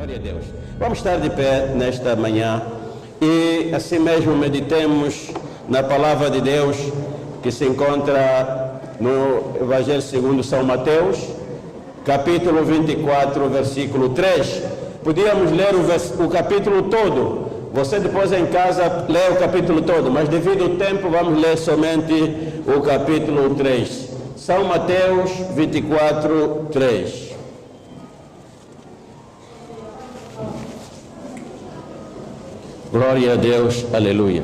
Glória a Deus. Vamos estar de pé nesta manhã e assim mesmo meditemos na palavra de Deus que se encontra no Evangelho segundo São Mateus, capítulo 24, versículo 3. Podíamos ler o capítulo todo. Você depois em casa lê o capítulo todo, mas devido ao tempo vamos ler somente o capítulo 3. São Mateus 24, 3. Glória a Deus, aleluia.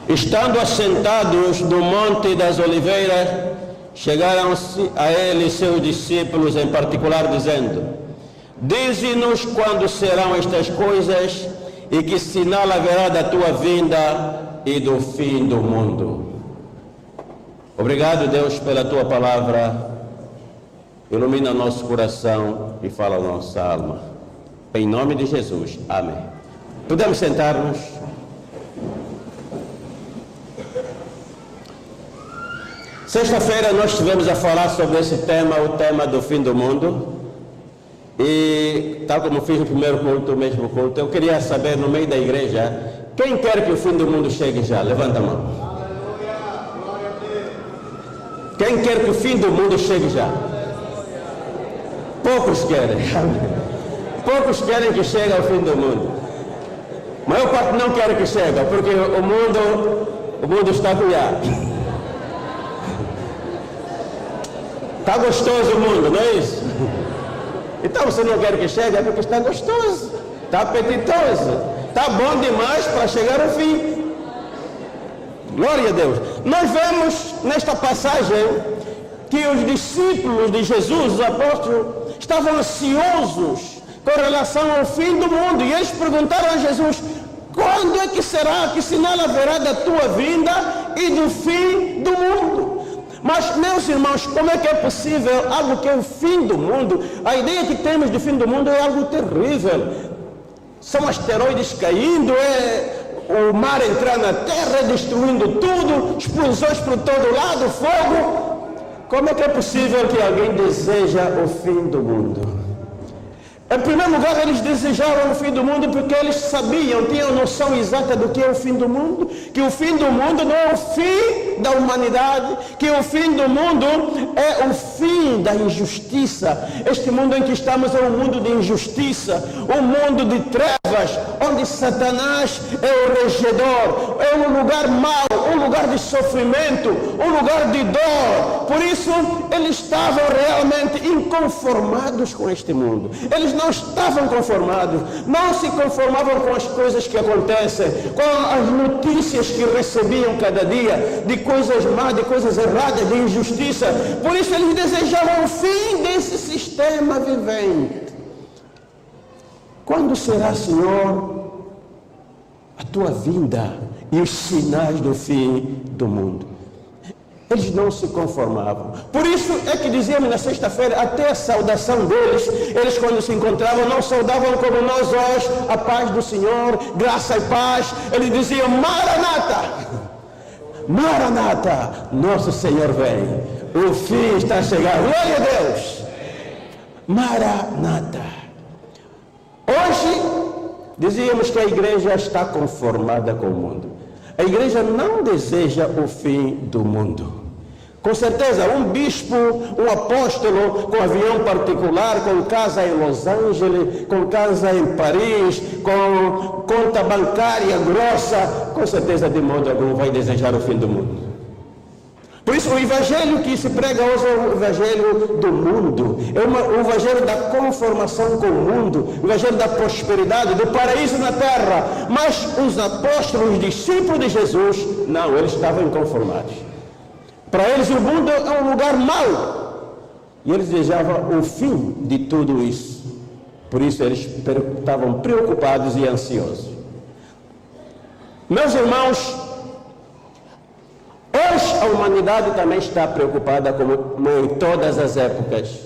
Estando assentados no Monte das Oliveiras, chegaram-se a ele seus discípulos em particular, dizendo: Dize-nos quando serão estas coisas e que sinal haverá da tua vinda e do fim do mundo. Obrigado, Deus, pela tua palavra. Ilumina nosso coração e fala a nossa alma. Em nome de Jesus. Amém. Podemos sentar-nos? Sexta-feira nós estivemos a falar sobre esse tema, o tema do fim do mundo. E tal como fiz no primeiro culto, o mesmo culto, eu queria saber no meio da igreja, quem quer que o fim do mundo chegue já? Levanta a mão. Quem quer que o fim do mundo chegue já? Poucos querem. Poucos querem que chegue ao fim do mundo. A maior parte não quer que chegue, porque o mundo está cuidado. Está gostoso o mundo, não é isso? Então você não quer que chegue, é porque está gostoso, está apetitoso, está bom demais para chegar ao fim. Glória a Deus. Nós vemos nesta passagem que os discípulos de Jesus, os apóstolos, estavam ansiosos com relação ao fim do mundo. E eles perguntaram a Jesus: quando é que será, que sinal haverá da tua vinda e do fim do mundo? Mas, meus irmãos, como é que é possível algo que é o fim do mundo? A ideia que temos de fim do mundo é algo terrível. São asteroides caindo, o mar entrar na terra, destruindo tudo, explosões por todo lado, fogo. Como é que é possível que alguém deseja o fim do mundo? Em primeiro lugar, eles desejaram o fim do mundo porque eles sabiam, tinham noção exata do que é o fim do mundo, que o fim do mundo não é o fim da humanidade, que o fim do mundo é o fim da injustiça. Este mundo em que estamos é um mundo de injustiça, um mundo de trevas, onde Satanás é o regedor, é um lugar mau, um lugar de sofrimento, um lugar de dor. Por isso, eles estavam realmente inconformados com este mundo. Eles não estavam conformados, não se conformavam com as coisas que acontecem, com as notícias que recebiam cada dia, de coisas más, de coisas erradas, de injustiça. Por isso eles desejavam o fim desse sistema vivente. Quando será, Senhor, a tua vinda e os sinais do fim do mundo? Eles não se conformavam. Por isso é que dizíamos na sexta-feira, até a saudação deles, eles quando se encontravam, não saudavam como nós hoje, a paz do Senhor, graça e paz. Eles diziam: Maranata, Maranata, nosso Senhor vem, o fim está chegando. Glória a Deus. Maranata. Hoje dizíamos que a igreja está conformada com o mundo. A igreja não deseja o fim do mundo. Com certeza, um bispo, um apóstolo com avião particular, com casa em Los Angeles, com casa em Paris, com conta bancária grossa, com certeza de modo algum vai desejar o fim do mundo. Por isso o evangelho que se prega hoje é o evangelho do mundo, é o evangelho da conformação com o mundo, o evangelho da prosperidade, do paraíso na terra. Mas os apóstolos, os discípulos de Jesus, não, eles estavam inconformados. Para eles o mundo é um lugar mau, e eles desejavam o fim de tudo isso. Por isso eles estavam preocupados e ansiosos. Meus irmãos, hoje a humanidade também está preocupada, como em todas as épocas.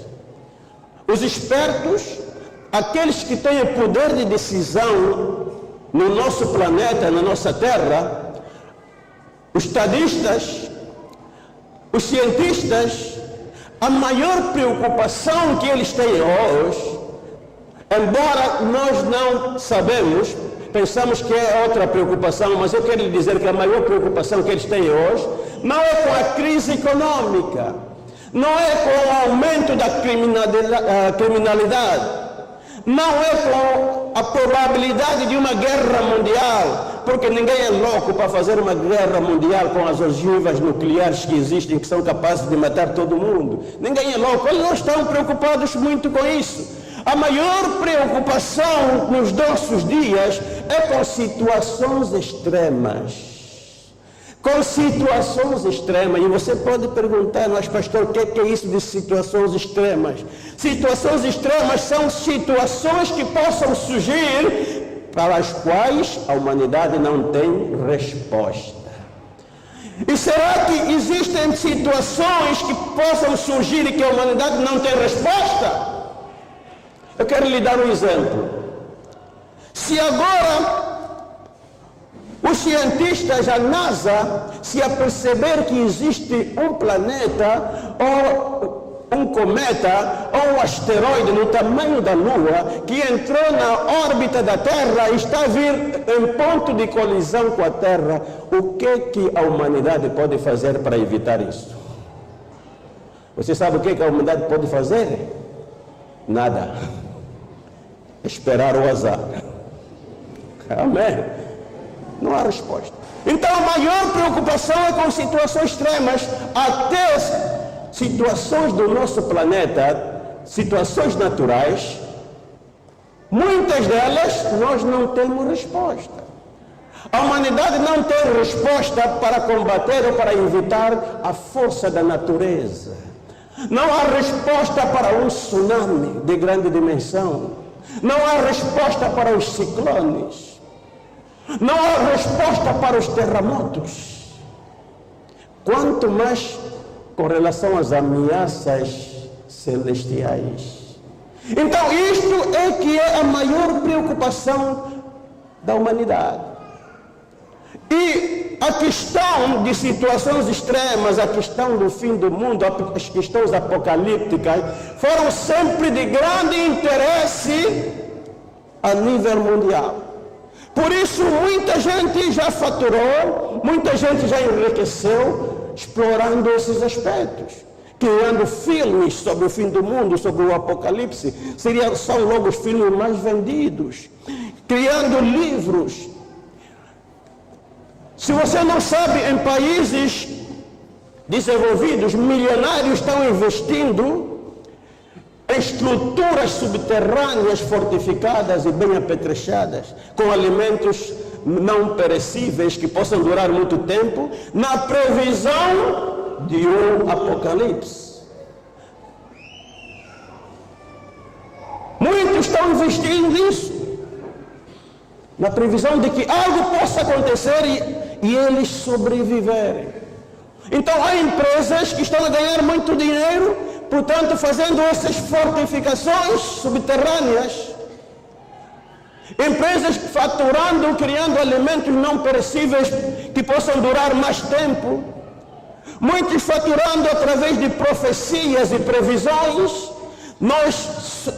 Os espertos, aqueles que têm o poder de decisão no nosso planeta, na nossa terra, os estadistas, os cientistas, a maior preocupação que eles têm hoje Embora nós não sabemos, pensamos que é outra preocupação, mas eu quero lhe dizer que a maior preocupação que eles têm hoje não é com a crise econômica, não é com o aumento da criminalidade, não é com a probabilidade de uma guerra mundial, porque ninguém é louco para fazer uma guerra mundial com as ogivas nucleares que existem, que são capazes de matar todo mundo. Ninguém é louco, eles não estão preocupados muito com isso. A maior preocupação nos nossos dias é com situações extremas. Com situações extremas. E você pode perguntar, mas pastor, o que é isso de situações extremas? Situações extremas são situações que possam surgir para as quais a humanidade não tem resposta. E será que existem situações que possam surgir e que a humanidade não tem resposta? Eu quero lhe dar um exemplo. Se agora os cientistas, a NASA, se aperceber que existe um planeta ou um cometa ou um asteroide no tamanho da Lua que entrou na órbita da Terra e está a vir em ponto de colisão com a Terra, o que a humanidade pode fazer para evitar isso? Você sabe o que a humanidade pode fazer? Nada. Esperar o azar. Amém? Não há resposta. Então a maior preocupação é com situações extremas, até situações do nosso planeta, situações naturais, muitas delas nós não temos resposta. A humanidade não tem resposta para combater ou para evitar a força da natureza. Não há resposta para um tsunami de grande dimensão. Não há resposta para os ciclones. Não há resposta para os terremotos. Quanto mais com relação às ameaças celestiais. Então isto é que é a maior preocupação da humanidade. E a questão de situações extremas, a questão do fim do mundo, as questões apocalípticas, foram sempre de grande interesse a nível mundial. Por isso muita gente já faturou, muita gente já enriqueceu explorando esses aspectos, criando filmes sobre o fim do mundo, sobre o apocalipse. São logo os filmes mais vendidos, criando livros. Se você não sabe, em países desenvolvidos, milionários estão investindo em estruturas subterrâneas fortificadas e bem apetrechadas, com alimentos não perecíveis que possam durar muito tempo, na previsão de um apocalipse. Muitos estão investindo nisso, na previsão de que algo possa acontecer e eles sobreviverem. Então há empresas que estão a ganhar muito dinheiro, portanto fazendo essas fortificações subterrâneas. Empresas faturando, criando alimentos não perecíveis que possam durar mais tempo. Muitos faturando através de profecias e previsões. Nós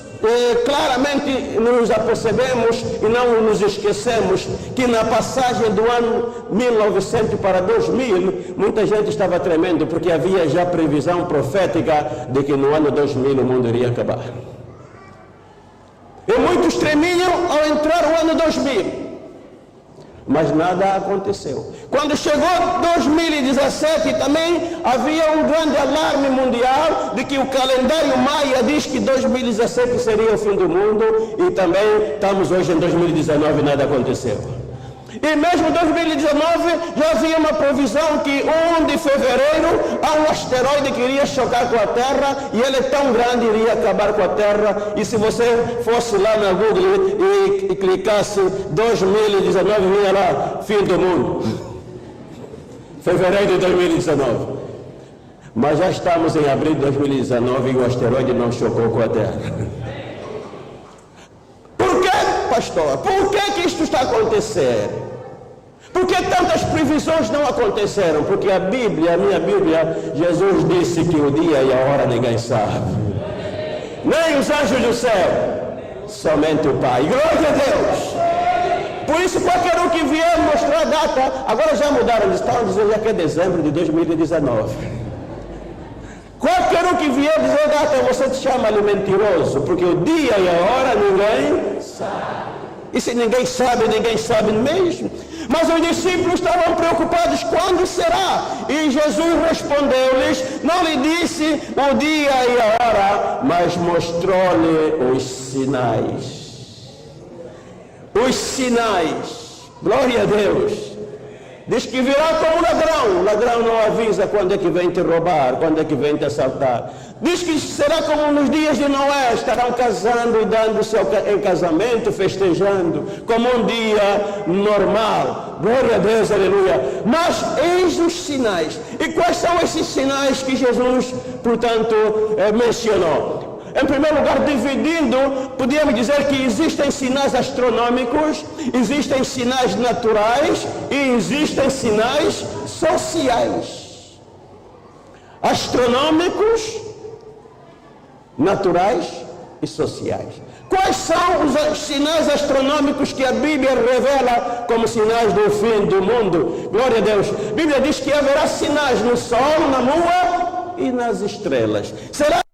claramente nos apercebemos e não nos esquecemos que na passagem do ano 1900 para 2000, muita gente estava tremendo porque havia já previsão profética de que no ano 2000 o mundo iria acabar. E muitos tremiam ao entrar o ano 2000. Mas nada aconteceu. Quando chegou 2017 também havia um grande alarme mundial de que o calendário maia diz que 2017 seria o fim do mundo, e também estamos hoje em 2019 e nada aconteceu. E mesmo em 2019 já havia uma previsão que 1 de fevereiro há um asteroide que iria chocar com a Terra, e ele é tão grande, iria acabar com a Terra. E se você fosse lá na Google e clicasse 2019, vinha lá, fim do mundo. Fevereiro de 2019. Mas já estamos em abril de 2019 e o asteroide não chocou com a Terra. Por que, pastor? Por que isto está acontecendo? Por que tantas previsões não aconteceram? Porque a Bíblia, a minha Bíblia, Jesus disse que o dia e a hora ninguém sabe. Nem os anjos do céu somente o Pai. Glória a Deus! Por isso, qualquer um que vier mostrar a data, agora já mudaram, eles estavam dizendo já que é dezembro de 2019. Qualquer um que vier dizer a data, você te chama de mentiroso, porque o dia e a hora ninguém sabe. E se ninguém sabe mesmo. Mas os discípulos estavam preocupados, quando será? E Jesus respondeu-lhes, não lhe disse o dia e a hora, mas mostrou-lhe os sinais. Os sinais. Glória a Deus. Diz que virá como ladrão. O ladrão não avisa quando é que vem te roubar, quando é que vem te assaltar. Diz que será como nos dias de Noé, estarão casando e dando-se em casamento, festejando, como um dia normal. Glória a Deus, aleluia. Mas eis os sinais. E quais são esses sinais que Jesus, portanto, mencionou? Em primeiro lugar, dividindo, podíamos dizer que existem sinais astronômicos, existem sinais naturais e existem sinais sociais. Astronômicos, naturais e sociais. Quais são os sinais astronômicos que a Bíblia revela como sinais do fim do mundo? Glória a Deus. A Bíblia diz que haverá sinais no sol, na lua e nas estrelas. Será que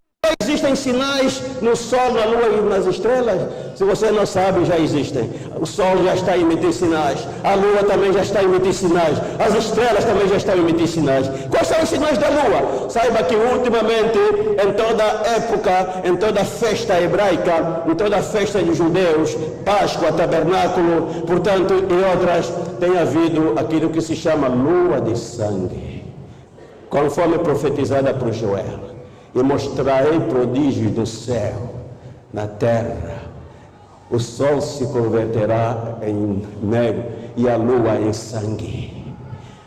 existem sinais no sol, na lua e nas estrelas? Se você não sabe, já existem. O sol já está a emitir sinais, a lua também já está a emitir sinais, as estrelas também já estão a emitir sinais. Quais são os sinais da lua? Saiba que ultimamente, em toda época, em toda festa hebraica, em toda festa de judeus, Páscoa, Tabernáculo, portanto, e outras, tem havido aquilo que se chama lua de sangue, conforme profetizada por Joel. E mostrarei prodígios do céu, na terra. O sol se converterá em negro e a lua em sangue.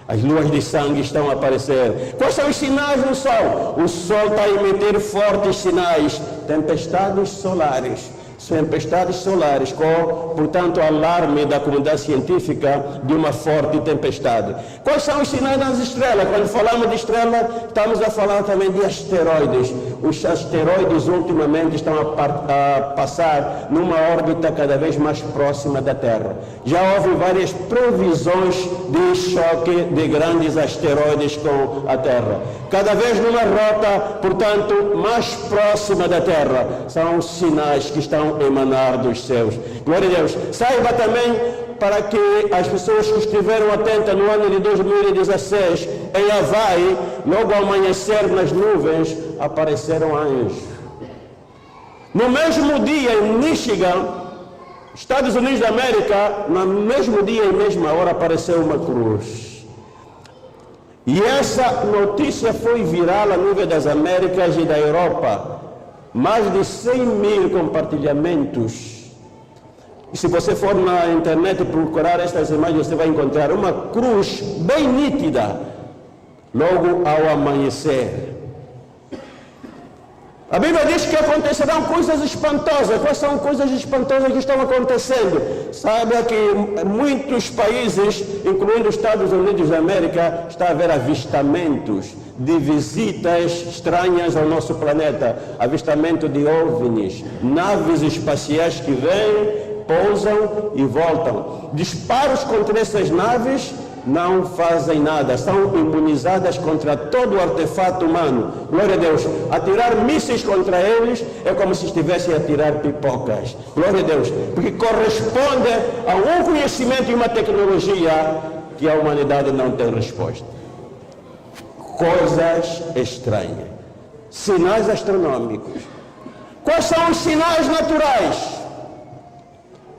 As luas de sangue estão a aparecer. Quais são os sinais do sol? O sol está a emitir fortes sinais, tempestades solares. Tempestades solares, com, portanto, alarme da comunidade científica de uma forte tempestade. Quais são os sinais das estrelas? Quando falamos de estrelas, estamos a falar também de asteroides. Os asteroides ultimamente estão a passar numa órbita cada vez mais próxima da Terra. Já houve várias previsões de choque de grandes asteroides com a Terra. Cada vez numa rota, portanto, mais próxima da Terra. São sinais que estão emanar dos céus. Glória a Deus. Saiba também, para que as pessoas que estiveram atentas no ano de 2016 em Havaí, logo ao amanhecer nas nuvens apareceram anjos. No mesmo dia em Michigan, Estados Unidos da América, no mesmo dia e mesma hora apareceu uma cruz. E essa notícia foi viral a nível das Américas e da Europa. Mais de 100 mil compartilhamentos. E se você for na internet procurar estas imagens, você vai encontrar uma cruz bem nítida, logo ao amanhecer. A Bíblia diz que acontecerão coisas espantosas. Quais são coisas espantosas que estão acontecendo? Saiba que muitos países, incluindo os Estados Unidos da América, está a haver avistamentos de visitas estranhas ao nosso planeta. Avistamento de OVNIs, naves espaciais que vêm, pousam e voltam. Disparos contra essas naves não fazem nada, são imunizadas contra todo o artefato humano. Glória a Deus. Atirar mísseis contra eles é como se estivessem a atirar pipocas. Glória a Deus. Porque corresponde a um conhecimento e uma tecnologia que a humanidade não tem resposta. Coisas estranhas. Sinais astronômicos. Quais são os sinais naturais?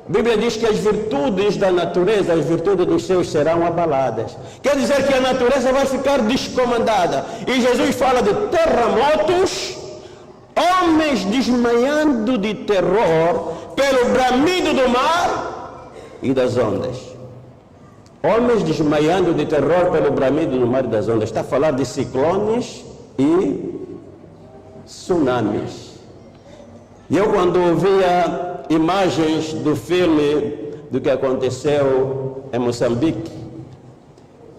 A Bíblia diz que as virtudes da natureza, as virtudes dos céus serão abaladas. Quer dizer que a natureza vai ficar descomandada. E Jesus fala de terremotos, homens desmaiando de terror pelo bramido do mar e das ondas. Homens desmaiando de terror pelo bramido do mar e das ondas. Está a falar de ciclones e tsunamis. E eu, quando via imagens do filme do que aconteceu em Moçambique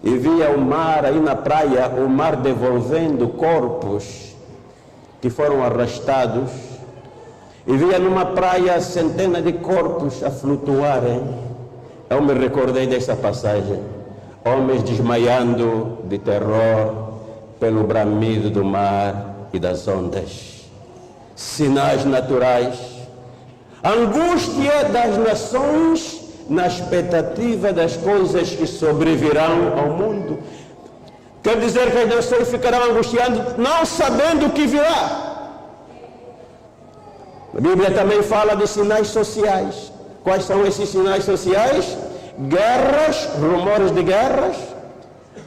e via o mar aí na praia, o mar devolvendo corpos que foram arrastados, e via numa praia centenas de corpos a flutuarem, eu me recordei dessa passagem. Homens desmaiando de terror pelo bramido do mar e das ondas. Sinais naturais. Angústia das nações na expectativa das coisas que sobrevirão ao mundo. Quer dizer que as nações ficarão angustiadas, não sabendo o que virá. A Bíblia também fala de sinais sociais. Quais são esses sinais sociais? Guerras, rumores de guerras,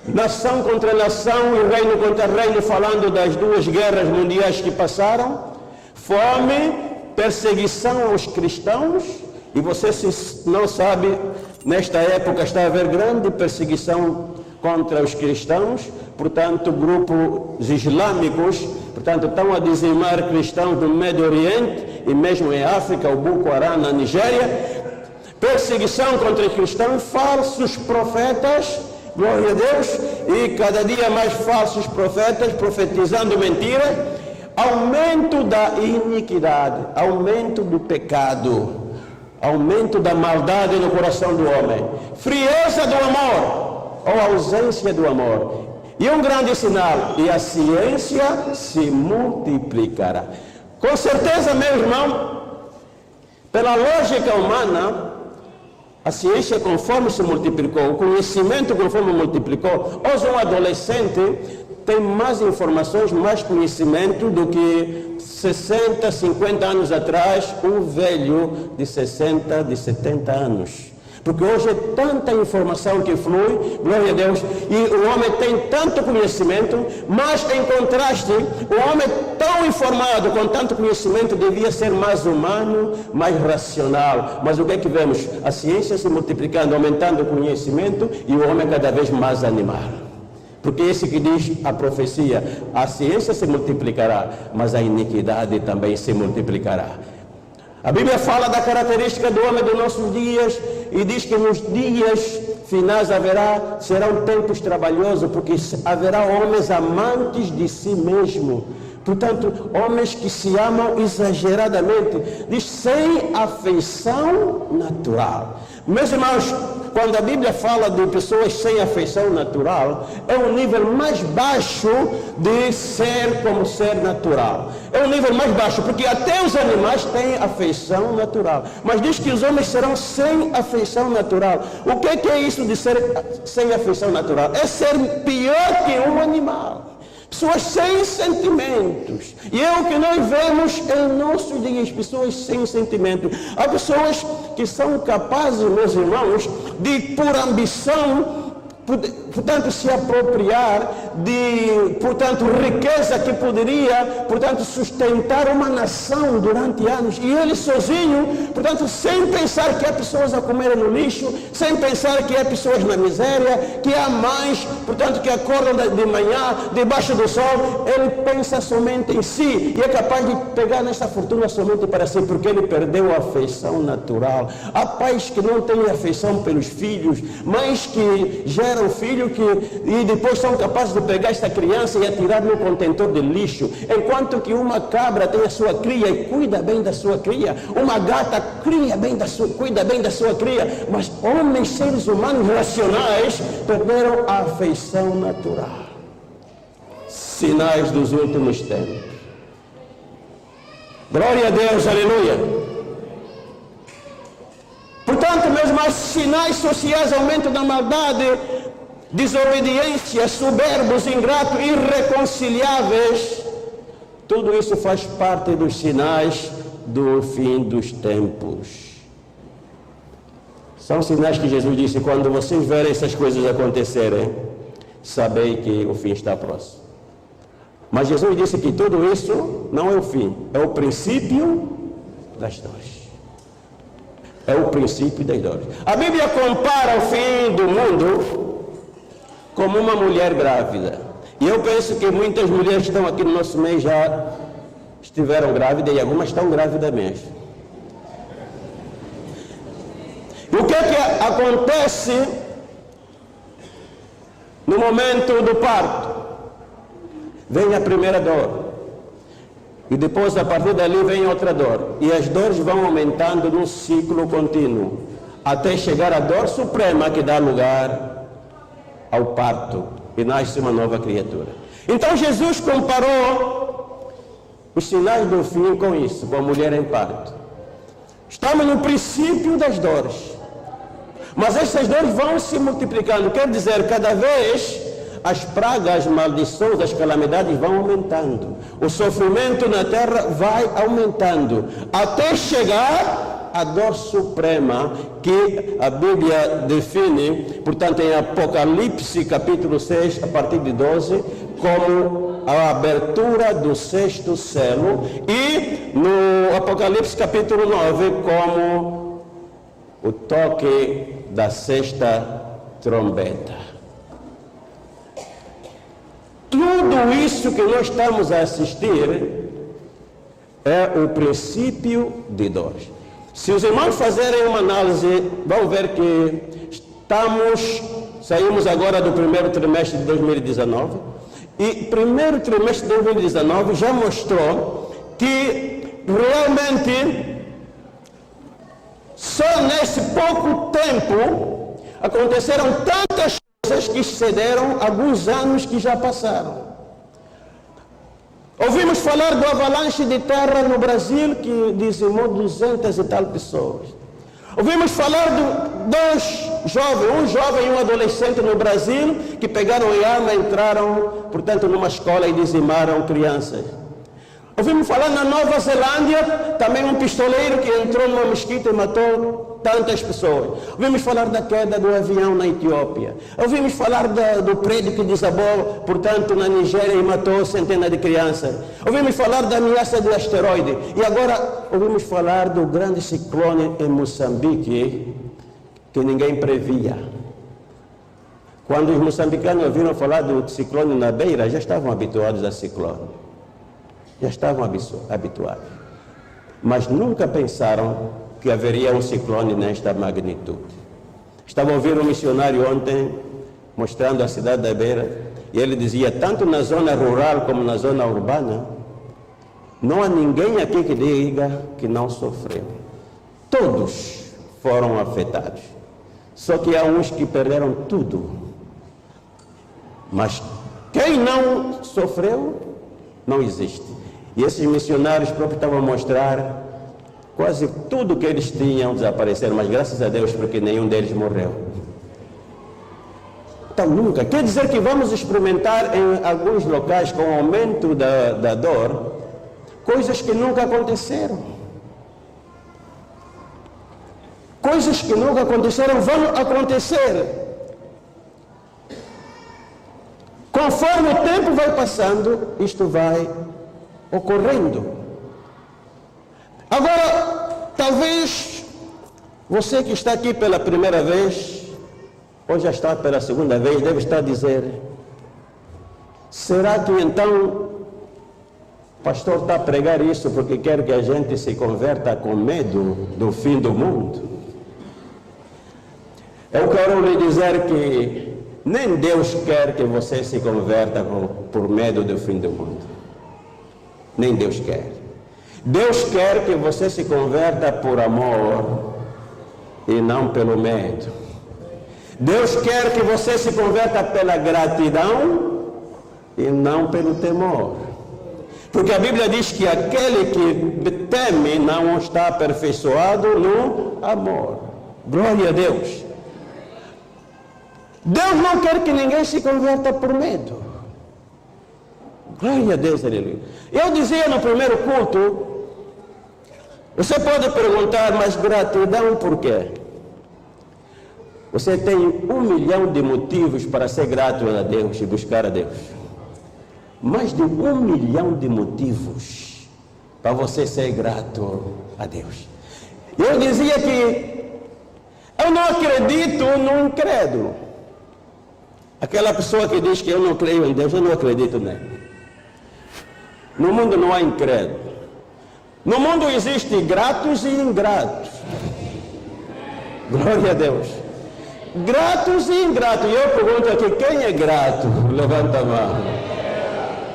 nação contra nação e reino contra reino, falando das duas guerras mundiais que passaram. Fome, perseguição aos cristãos. E você, se não sabe, nesta época está a haver grande perseguição contra os cristãos, portanto, grupos islâmicos, portanto, estão a dizimar cristãos do Médio Oriente e mesmo em África, o Boko Haram na Nigéria. Perseguição contra os cristãos, falsos profetas, glória a Deus, e cada dia mais falsos profetas profetizando mentiras. Aumento da iniquidade, aumento do pecado, aumento da maldade no coração do homem, frieza do amor ou ausência do amor. E um grande sinal, e a ciência se multiplicará. Com certeza, meu irmão, pela lógica humana, a ciência conforme se multiplicou, o conhecimento conforme multiplicou. Hoje um adolescente tem mais informações, mais conhecimento do que 60, 50 anos atrás, um velho de 60, de 70 anos. Porque hoje é tanta informação que flui, glória a Deus, e o homem tem tanto conhecimento, mas em contraste, o homem tão informado, com tanto conhecimento, devia ser mais humano, mais racional. Mas o que é que vemos? A ciência se multiplicando, aumentando o conhecimento, e o homem cada vez mais animado. Porque esse que diz a profecia, a ciência se multiplicará, mas a iniquidade também se multiplicará. A Bíblia fala da característica do homem dos nossos dias e diz que nos dias finais serão tempos trabalhosos, porque haverá homens amantes de si mesmo. Portanto, homens que se amam exageradamente, diz sem afeição natural. Meus irmãos, quando a Bíblia fala de pessoas sem afeição natural, é um nível mais baixo de ser como ser natural. É um nível mais baixo, porque até os animais têm afeição natural. Mas diz que os homens serão sem afeição natural. O que é isso de ser sem afeição natural? É ser pior que um animal. Pessoas sem sentimentos. E é o que nós vemos em nossos dias, pessoas sem sentimentos. Há pessoas que são capazes, meus irmãos, de por ambição, portanto, se apropriar de, portanto, riqueza que poderia, portanto, sustentar uma nação durante anos. E ele sozinho, portanto, sem pensar que há pessoas a comerem no lixo, sem pensar que há pessoas na miséria, que há mães, portanto, que acordam de manhã, debaixo do sol, ele pensa somente em si. E é capaz de pegar nessa fortuna somente para si, porque ele perdeu a afeição natural. Há pais que não têm afeição pelos filhos, mães que geram um filho e depois são capazes de pegar esta criança e atirar no contentor de lixo, enquanto que uma cabra tem a sua cria e cuida bem da sua cria, uma gata cuida bem da sua cria, mas homens, seres humanos racionais, perderam a afeição natural. Sinais dos últimos tempos. Glória a Deus, aleluia. Portanto, meus irmãos, sinais sociais, aumento da maldade, desobediência, soberbos, ingratos, irreconciliáveis, tudo isso faz parte dos sinais do fim dos tempos. São sinais que Jesus disse: quando vocês verem essas coisas acontecerem, sabei que o fim está próximo. Mas Jesus disse que tudo isso não é o fim, é o princípio das dores. É o princípio das dores. A Bíblia compara o fim do mundo como uma mulher grávida. E eu penso que muitas mulheres que estão aqui no nosso meio já estiveram grávidas e algumas estão grávidas mesmo. E o que é que acontece no momento do parto? Vem a primeira dor. E depois, a partir dali, vem outra dor. E as dores vão aumentando num ciclo contínuo, até chegar à dor suprema que dá lugar ao parto. E nasce uma nova criatura. Então, Jesus comparou os sinais do fim com isso, com a mulher em parto. Estamos no princípio das dores. Mas essas dores vão se multiplicando. Quer dizer, cada vez as pragas, as maldições, as calamidades vão aumentando. O sofrimento na terra vai aumentando. Até chegar à dor suprema que a Bíblia define, portanto, em Apocalipse, capítulo 6, a partir de 12, como a abertura do sexto selo. E no Apocalipse, capítulo 9, como o toque da sexta trombeta. Tudo isso que nós estamos a assistir é o princípio de dores. Se os irmãos fizerem uma análise, vão ver que saímos agora do primeiro trimestre de 2019, e primeiro trimestre de 2019 já mostrou que realmente só nesse pouco tempo aconteceram tantas coisas que excederam alguns anos que já passaram. Ouvimos falar do avalanche de terra no Brasil que dizimou 200 e tal pessoas. Ouvimos falar de dois jovens, um jovem e um adolescente no Brasil que pegaram em arma e entraram, portanto, numa escola e dizimaram crianças. Ouvimos falar na Nova Zelândia, também um pistoleiro que entrou numa mesquita e matou tantas pessoas. Ouvimos falar da queda do avião na Etiópia. Ouvimos falar do prédio que desabou, portanto, na Nigéria e matou centenas de crianças. Ouvimos falar da ameaça de asteroide. E agora ouvimos falar do grande ciclone em Moçambique, que ninguém previa. Quando os moçambicanos ouviram falar do ciclone na Beira, já estavam habituados a ciclone. Já estavam habituados. Mas nunca pensaram que haveria um ciclone nesta magnitude. Estava a ouvir um missionário ontem, mostrando a cidade da Beira, e ele dizia, tanto na zona rural como na zona urbana, não há ninguém aqui que diga que não sofreu. Todos foram afetados. Só que há uns que perderam tudo. Mas quem não sofreu, não existe. E esses missionários próprios estavam a mostrar quase tudo que eles tinham desaparecer, mas graças a Deus, porque nenhum deles morreu. Então nunca. Quer dizer que vamos experimentar em alguns locais, com o aumento da dor, coisas que nunca aconteceram. Coisas que nunca aconteceram vão acontecer. Conforme o tempo vai passando, isto vai ocorrendo. Agora, talvez você que está aqui pela primeira vez, ou já está pela segunda vez, deve estar a dizer, será que então o pastor está a pregar isso porque quer que a gente se converta com medo do fim do mundo? Eu quero lhe dizer que nem Deus quer que você se converta por medo do fim do mundo. Nem Deus quer. Deus quer que você se converta por amor e não pelo medo. Deus quer que você se converta pela gratidão e não pelo temor. Porque a Bíblia diz que aquele que teme não está aperfeiçoado no amor. Glória a Deus. Deus não quer que ninguém se converta por medo. Glória a Deus, aleluia. Eu dizia no primeiro culto, você pode perguntar, mas gratidão por quê? Você tem 1 milhão de motivos para ser grato a Deus e buscar a Deus. Mais de 1 milhão de motivos para você ser grato a Deus. Eu dizia que eu não acredito no incrédulo. Aquela pessoa que diz que eu não creio em Deus, eu não acredito nele. No mundo não há incrédulo. No mundo existe gratos e ingratos. Glória a Deus. Gratos e ingratos. E eu pergunto aqui, quem é grato? Levanta a mão.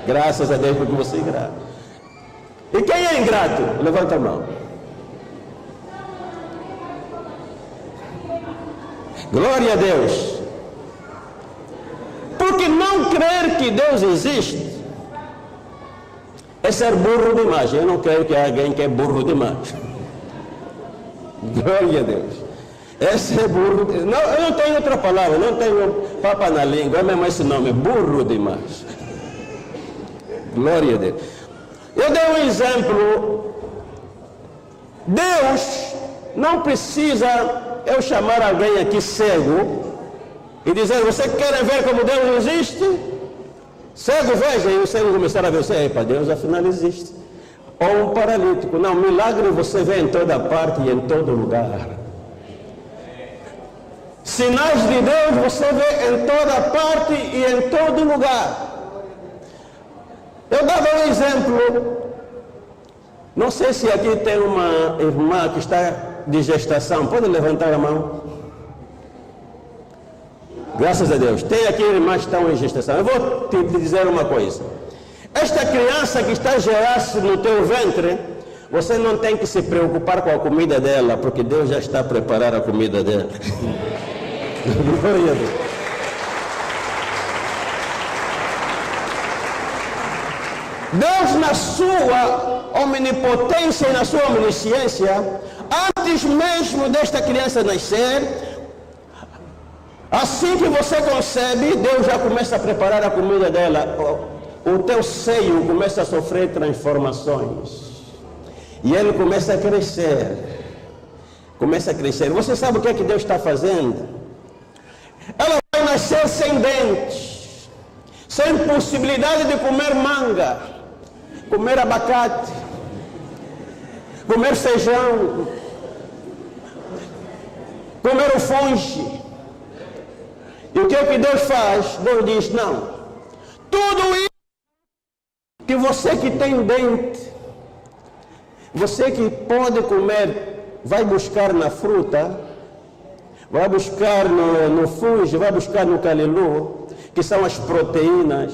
Graças a Deus porque você é grato. E quem é ingrato? Levanta a mão. Glória a Deus. Porque não crer que Deus existe é ser burro demais. Eu não creio que há alguém que é burro demais. Glória a Deus. É ser burro. Não, eu não tenho outra palavra, não tenho papa na língua, é mesmo esse nome, burro demais. Glória a Deus. Eu dei um exemplo. Deus não precisa eu chamar alguém aqui cego e dizer, você quer ver como Deus existe? Cego, veja, e o cego começar a ver você, epa, Deus afinal existe. Ou um paralítico, não, milagre você vê em toda parte e em todo lugar. Sinais de Deus você vê em toda parte e em todo lugar. Eu dava um exemplo, não sei se aqui tem uma irmã que está de gestação, pode levantar a mão? Graças a Deus, tem aqui irmãs que estão em gestação. Eu vou te dizer uma coisa, esta criança que está gerando no teu ventre, você não tem que se preocupar com a comida dela, porque Deus já está a preparar a comida dela. Glória a Deus. Deus, na sua omnipotência e na sua omnisciência, antes mesmo desta criança nascer, assim que você concebe, Deus já começa a preparar a comida dela. O teu seio começa a sofrer transformações. E ele começa a crescer. Começa a crescer. Você sabe o que é que Deus está fazendo? Ela vai nascer sem dentes, sem possibilidade de comer manga, comer abacate, comer feijão, comer o funge. E o que é que Deus faz? Deus diz, não, tudo isso que você que tem dente, você que pode comer, vai buscar na fruta, vai buscar no funge, vai buscar no calilu, que são as proteínas,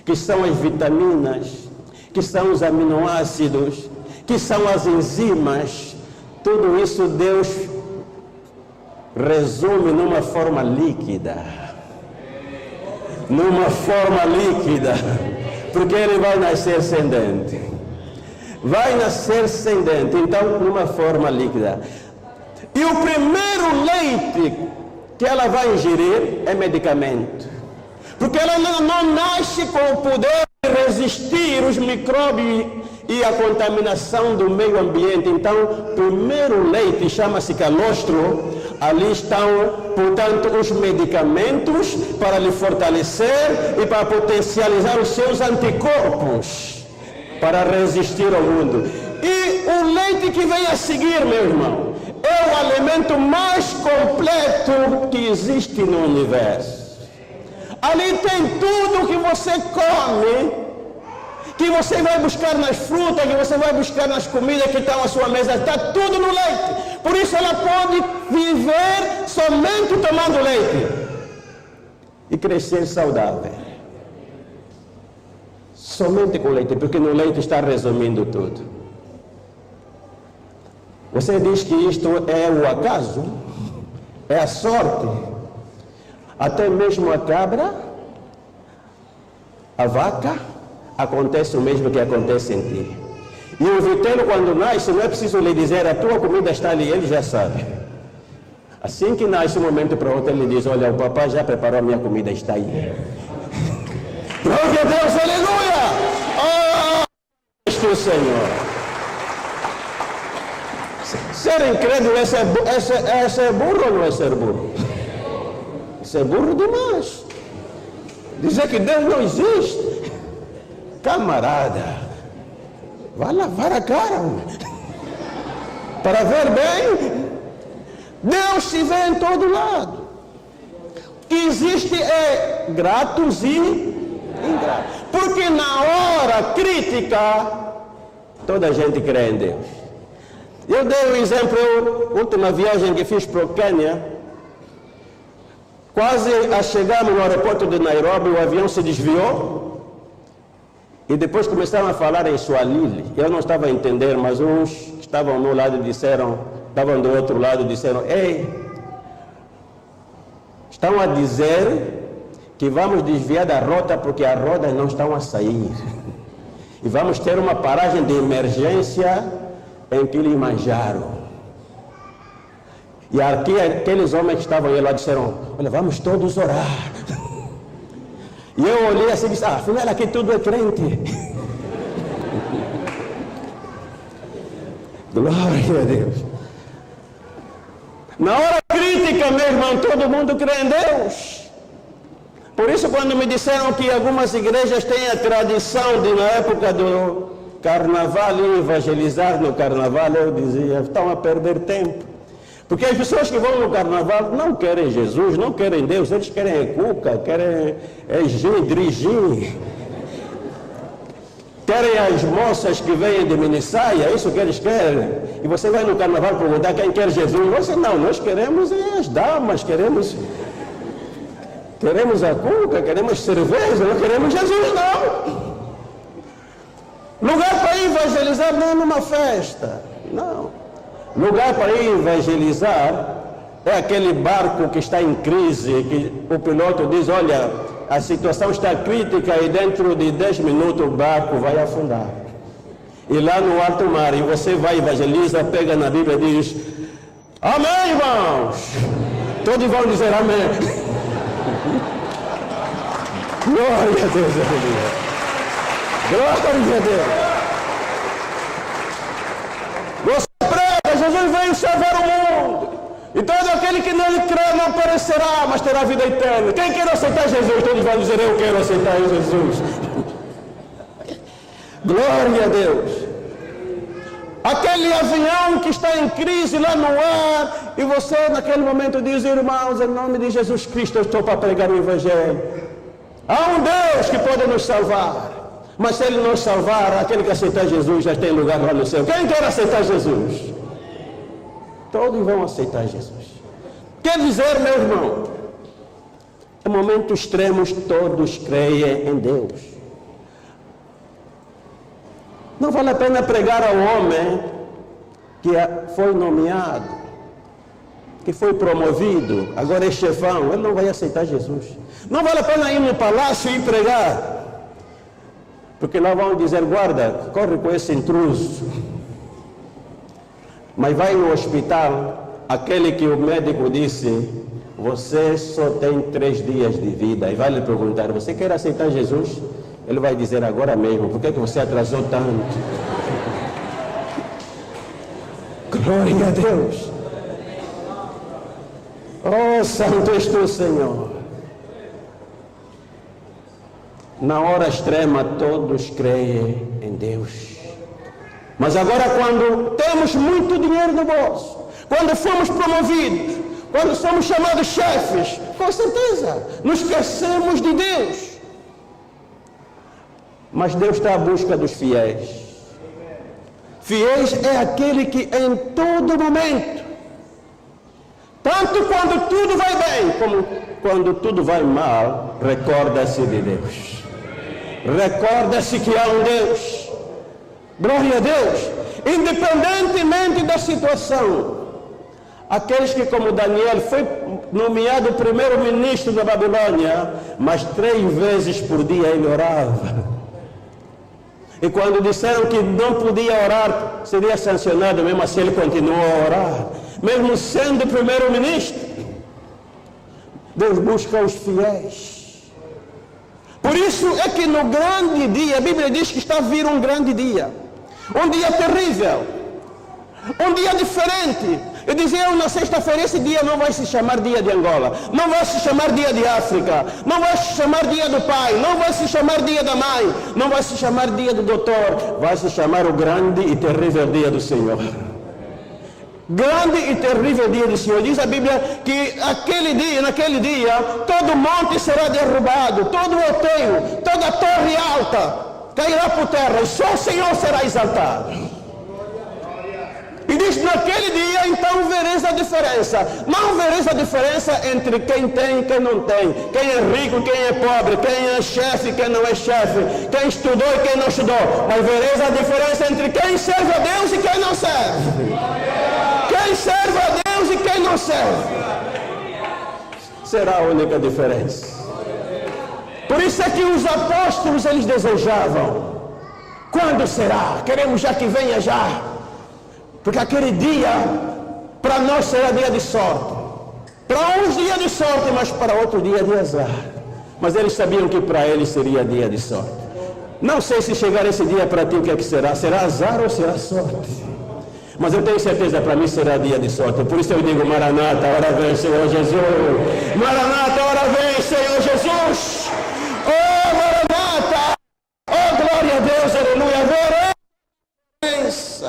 que são as vitaminas, que são os aminoácidos, que são as enzimas. Tudo isso Deus resume numa forma líquida. Numa forma líquida. Porque ele vai nascer sem dente. Vai nascer sem dente. Então, numa forma líquida. E o primeiro leite que ela vai ingerir é medicamento. Porque ela não nasce com o poder de resistir os micróbios e a contaminação do meio ambiente. Então, primeiro leite chama-se calostro. Ali estão, portanto, os medicamentos para lhe fortalecer e para potencializar os seus anticorpos para resistir ao mundo. E o leite que vem a seguir, meu irmão, é o alimento mais completo que existe no universo. Ali tem tudo que você come, que você vai buscar nas frutas, que você vai buscar nas comidas que estão à sua mesa, está tudo no leite. Por isso ela pode viver somente tomando leite e crescer saudável. Somente com leite, porque no leite está resumindo tudo. Você diz que isto é o acaso, é a sorte. Até mesmo a cabra, a vaca, acontece o mesmo que acontece em ti. E o vitello, quando nasce, não é preciso lhe dizer, a tua comida está ali, ele já sabe. Assim que nasce um momento para outro, ele diz, olha, o papai já preparou a minha comida, está aí. Glória a Deus, aleluia! Oh, Cristo Senhor! Ser incrédulo é ser burro ou não é ser burro? Ser burro demais. Dizer que Deus não existe. Camarada, vai lavar a cara, homem. Para ver bem, Deus se vê em todo lado. O que existe é gratos e ingratos. Porque na hora crítica, toda a gente crê em Deus. Eu dei um exemplo, última viagem que fiz para o Quênia. Quase a chegarmos no aeroporto de Nairobi, o avião se desviou E depois começaram a falar em Swahili. Eu não estava a entender, mas uns que estavam no lado estavam do outro lado, disseram: ei, estão a dizer que vamos desviar da rota porque as rodas não estão a sair. E vamos ter uma paragem de emergência em Kilimanjaro. E aqui aqueles homens que estavam aí lá disseram: olha, vamos todos orar. E eu olhei assim e disse: afinal aqui tudo é crente. Glória a Deus. Na hora crítica, meu irmão, todo mundo crê em Deus. Por isso, quando me disseram que algumas igrejas têm a tradição de, na época do carnaval, evangelizar no carnaval, eu dizia: estão a perder tempo. Porque as pessoas que vão no carnaval não querem Jesus, não querem Deus, eles querem cuca, querem gin, dirigir. Querem as moças que vêm de minissaia, é isso que eles querem. E você vai no carnaval perguntar quem quer Jesus. Você não, nós queremos as damas, queremos a cuca, queremos cerveja, não queremos Jesus, não. Lugar para ir evangelizar não é numa festa, não. Lugar para ir evangelizar é aquele barco que está em crise, que o piloto diz: olha, a situação está crítica e dentro de 10 minutos o barco vai afundar. E lá no alto mar, e você vai evangelizar, pega na Bíblia e diz: amém, irmãos. Todos vão dizer amém. Glória a Deus, aleluia. Glória a Deus. Jesus veio salvar o mundo. E todo aquele que nele crê não perecerá, mas terá vida eterna. Quem quer aceitar Jesus? Todos vão dizer: eu quero aceitar Jesus. Glória a Deus. Aquele avião que está em crise lá no ar, e você naquele momento diz: irmãos, em nome de Jesus Cristo eu estou para pregar o Evangelho. Há um Deus que pode nos salvar. Mas se Ele nos salvar, aquele que aceitar Jesus já tem lugar lá no céu. Quem quer aceitar Jesus? Todos vão aceitar Jesus. Quer dizer, meu irmão, em momentos extremos todos creem em Deus. Não vale a pena pregar ao homem que foi nomeado, que foi promovido, agora é chefão, ele não vai aceitar Jesus. Não vale a pena ir no palácio e pregar, porque lá vão dizer: guarda, corre com esse intruso. Mas vai no hospital, aquele que o médico disse: você só tem 3 dias de vida. E vai lhe perguntar: você quer aceitar Jesus? Ele vai dizer: agora mesmo. Por que você atrasou tanto? Glória a Deus. Oh, santo és tu, Senhor. Na hora extrema todos creem em Deus. Mas agora, quando temos muito dinheiro no bolso, quando fomos promovidos, quando somos chamados chefes, com certeza nos esquecemos de Deus. Mas Deus está à busca dos fiéis. Fiéis é aquele que em todo momento, tanto quando tudo vai bem, como quando tudo vai mal, recorda-se de Deus. Recorda-se que há um Deus. Glória a Deus. Independentemente da situação, aqueles que, como Daniel, foi nomeado primeiro-ministro da Babilônia, mas 3 vezes por dia ele orava. E quando disseram que não podia orar, seria sancionado, mesmo assim ele continuou a orar. Mesmo sendo primeiro-ministro, Deus busca os fiéis. Por isso é que no grande dia, a Bíblia diz que está a vir um grande dia. Um dia terrível, um dia diferente. Eu dizia na sexta-feira: esse dia não vai se chamar dia de Angola, não vai se chamar dia de África, não vai se chamar dia do pai, não vai se chamar dia da mãe, não vai se chamar dia do doutor, vai se chamar o grande e terrível dia do Senhor. Grande e terrível dia do Senhor. Diz a Bíblia que naquele dia, todo monte será derrubado, todo outeiro, toda torre alta cairá por terra, e só o Senhor será exaltado. E diz, naquele dia, então vereis a diferença. Não vereis a diferença entre quem tem e quem não tem. Quem é rico, quem é pobre. Quem é chefe, quem não é chefe. Quem estudou e quem não estudou. Mas vereis a diferença entre quem serve a Deus e quem não serve. Quem serve a Deus e quem não serve. Será a única diferença. Por isso é que os apóstolos, eles desejavam. Quando será? Queremos já que venha já. Porque aquele dia, para nós será dia de sorte. Para uns dia de sorte, mas para outro dia de azar. Mas eles sabiam que para eles seria dia de sorte. Não sei se chegar esse dia para ti, o que é que será? Será azar ou será sorte? Mas eu tenho certeza, para mim será dia de sorte. Por isso eu digo, Maranata, ora vem, Senhor Jesus. Maranata, ora vem, Senhor Jesus. Oh, Maranata. Oh, glória a Deus, aleluia. Veremos.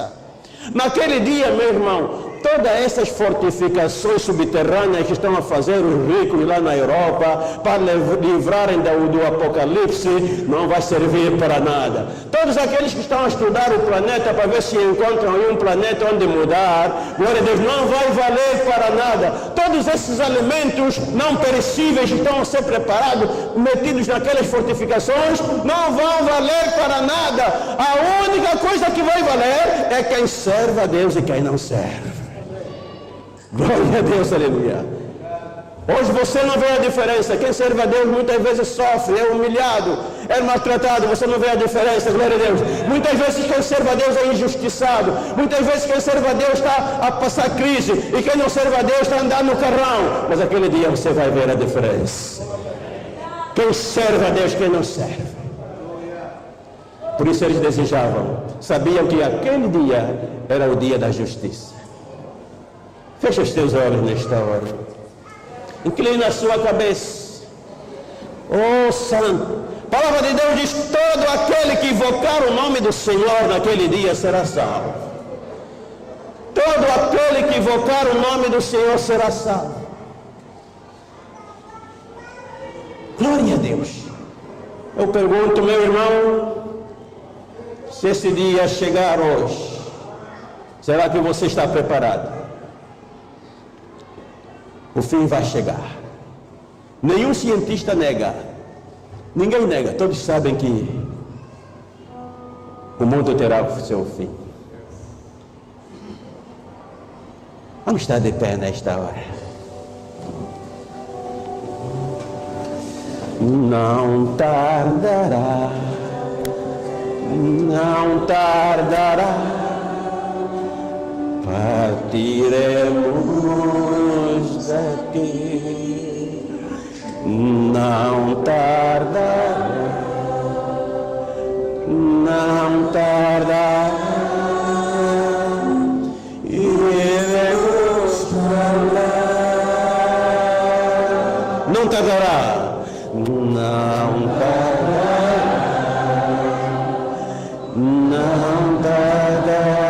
Naquele dia, meu irmão, todas essas fortificações subterrâneas que estão a fazer os ricos lá na Europa para livrarem do apocalipse, não vai servir para nada. Todos aqueles que estão a estudar o planeta para ver se encontram um planeta onde mudar, glória a Deus, não vai valer para nada. Todos esses alimentos não perecíveis que estão a ser preparados, metidos naquelas fortificações, não vão valer para nada. A única coisa que vai valer é quem serve a Deus e quem não serve. Glória a Deus, aleluia. Hoje você não vê a diferença. Quem serve a Deus muitas vezes sofre, é humilhado, é maltratado. Você não vê a diferença, glória a Deus. Muitas vezes quem serve a Deus é injustiçado. Muitas vezes quem serve a Deus está a passar crise. E quem não serve a Deus está andando no carrão. Mas aquele dia você vai ver a diferença. Quem serve a Deus, quem não serve. Por isso eles desejavam. Sabiam que aquele dia era o dia da justiça. Feche os teus olhos nesta hora. Inclina a sua cabeça. Oh, Santo. A palavra de Deus diz: todo aquele que invocar o nome do Senhor naquele dia será salvo. Todo aquele que invocar o nome do Senhor será salvo. Glória a Deus. Eu pergunto, meu irmão, se esse dia chegar hoje, será que você está preparado? O fim vai chegar. Nenhum cientista nega. Ninguém nega. Todos sabem que o mundo terá o seu fim. Vamos estar de pé nesta hora. Não tardará. Não tardará. Partiremos daqui, não tardará, não tardará, iremos para lá. Não tardará, não tardará, não tardará.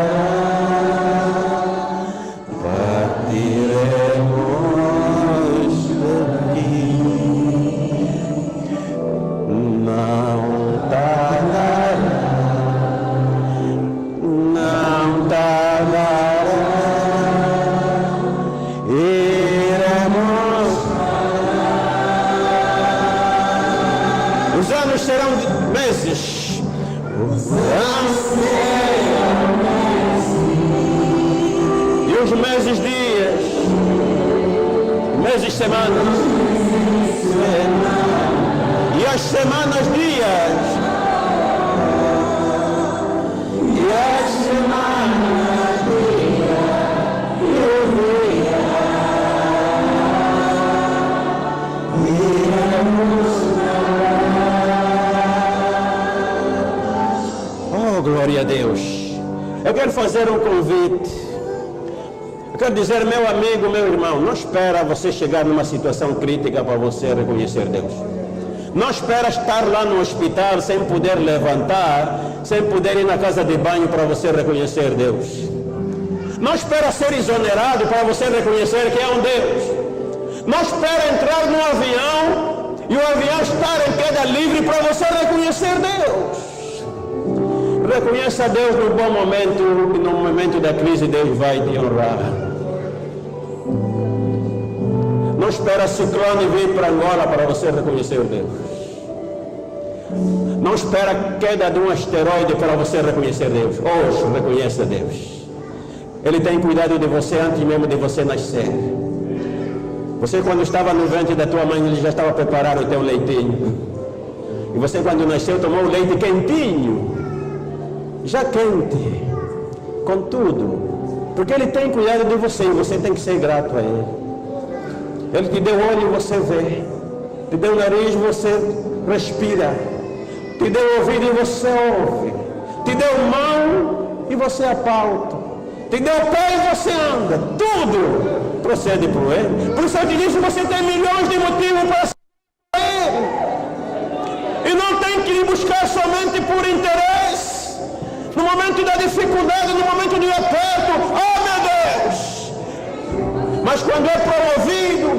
E os meses dias, meses semanas, e as semanas dias, e as semanas dias, e os dias, oh, glória a Deus. Eu quero fazer um convite. Eu quero dizer, meu amigo, meu irmão, não espera você chegar numa situação crítica para você reconhecer Deus. Não espera estar lá no hospital sem poder levantar, sem poder ir na casa de banho para você reconhecer Deus. Não espera ser exonerado para você reconhecer que é um Deus. Não espera entrar no avião e o avião estar em queda livre para você reconhecer Deus. Reconheça a Deus no bom momento e no momento da crise Deus vai te honrar. Não espera ciclone vir para Angola para você reconhecer Deus. Não espera a queda de um asteroide para você reconhecer Deus. Hoje reconheça Deus. Ele tem cuidado de você antes mesmo de você nascer. Você quando estava no ventre da tua mãe, ele já estava preparando o teu leitinho. E você quando nasceu tomou o leite quentinho. Já quente. Com tudo. Porque ele tem cuidado de você e você tem que ser grato a ele. Ele te deu olho e você vê. Te deu nariz e você respira. Te deu ouvido e você ouve. Te deu mão e você apalpa. Te deu pé e você anda. Tudo procede por ele. Por isso eu te disse, você tem milhões de motivos para ser ele. E não tem que lhe buscar somente por interesse. No momento da dificuldade, no momento do aperto, oh meu Deus! Mas quando é promovido,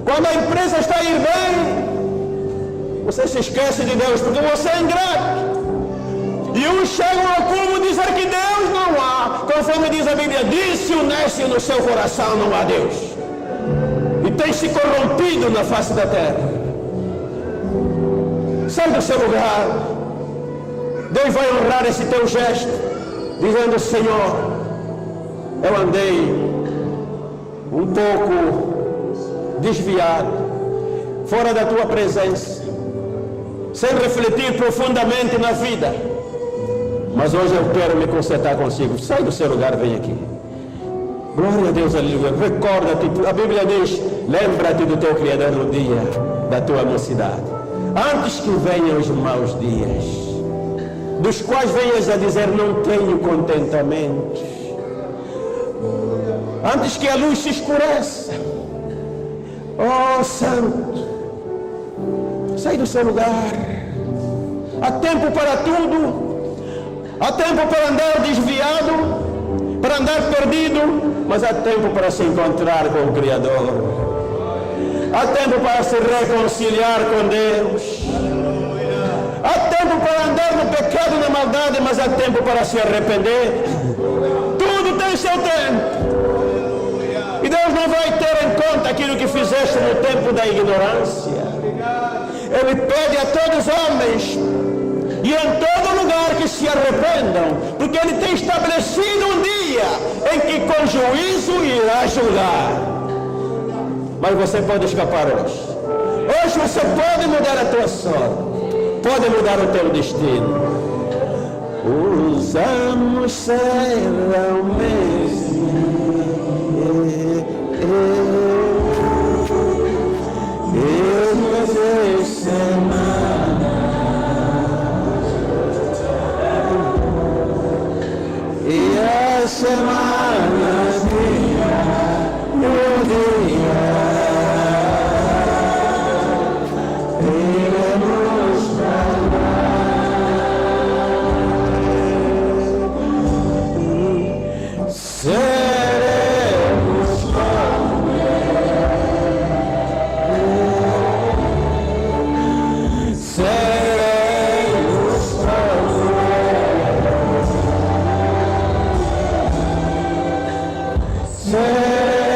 quando a empresa está a ir bem, você se esquece de Deus, porque você é ingrato. E uns chegam ao cúmulo de dizer que Deus não há. Conforme diz a Bíblia, disse o nécio no seu coração, não há Deus. E tem se corrompido na face da terra. Sai do seu lugar. Deus vai honrar esse teu gesto, dizendo, Senhor, eu andei um pouco desviado, fora da tua presença, sem refletir profundamente na vida. Mas hoje eu quero me consertar consigo. Sai do seu lugar, vem aqui. Glória a Deus, aleluia. Recorda-te, a Bíblia diz, lembra-te do teu Criador no dia da tua mocidade. Antes que venham os maus dias, dos quais venhas a dizer, não tenho contentamento. Antes que a luz se escureça. Oh, Santo, sai do seu lugar. Há tempo para tudo. Há tempo para andar desviado, para andar perdido, mas há tempo para se encontrar com o Criador. Há tempo para se reconciliar com Deus. Há tempo para andar no pecado e na maldade, mas há tempo para se arrepender. Tudo tem seu tempo. E Deus não vai ter em conta aquilo que fizeste no tempo da ignorância. Ele pede a todos os homens e em todo lugar que se arrependam, porque Ele tem estabelecido um dia em que com juízo irá julgar. Mas você pode escapar hoje. Hoje você pode mudar a tua sorte, pode mudar o teu destino. Os amos serão mesmo. E as semanas dia por dia iremos falar, seremos como seremos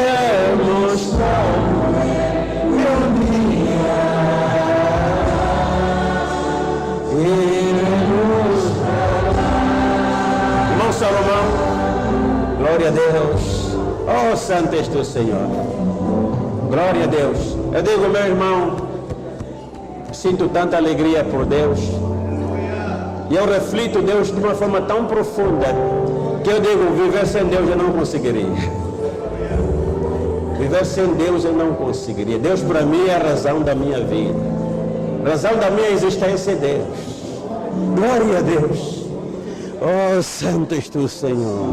glória a Deus. Oh, santo és tu, Senhor. Glória a Deus. Eu digo, meu irmão, sinto tanta alegria por Deus. E eu reflito Deus de uma forma tão profunda que eu digo, viver sem Deus eu não conseguiria. Viver sem Deus eu não conseguiria. Deus para mim é a razão da minha vida. A razão da minha existência é Deus. Glória a Deus. Oh, santo és tu, Senhor.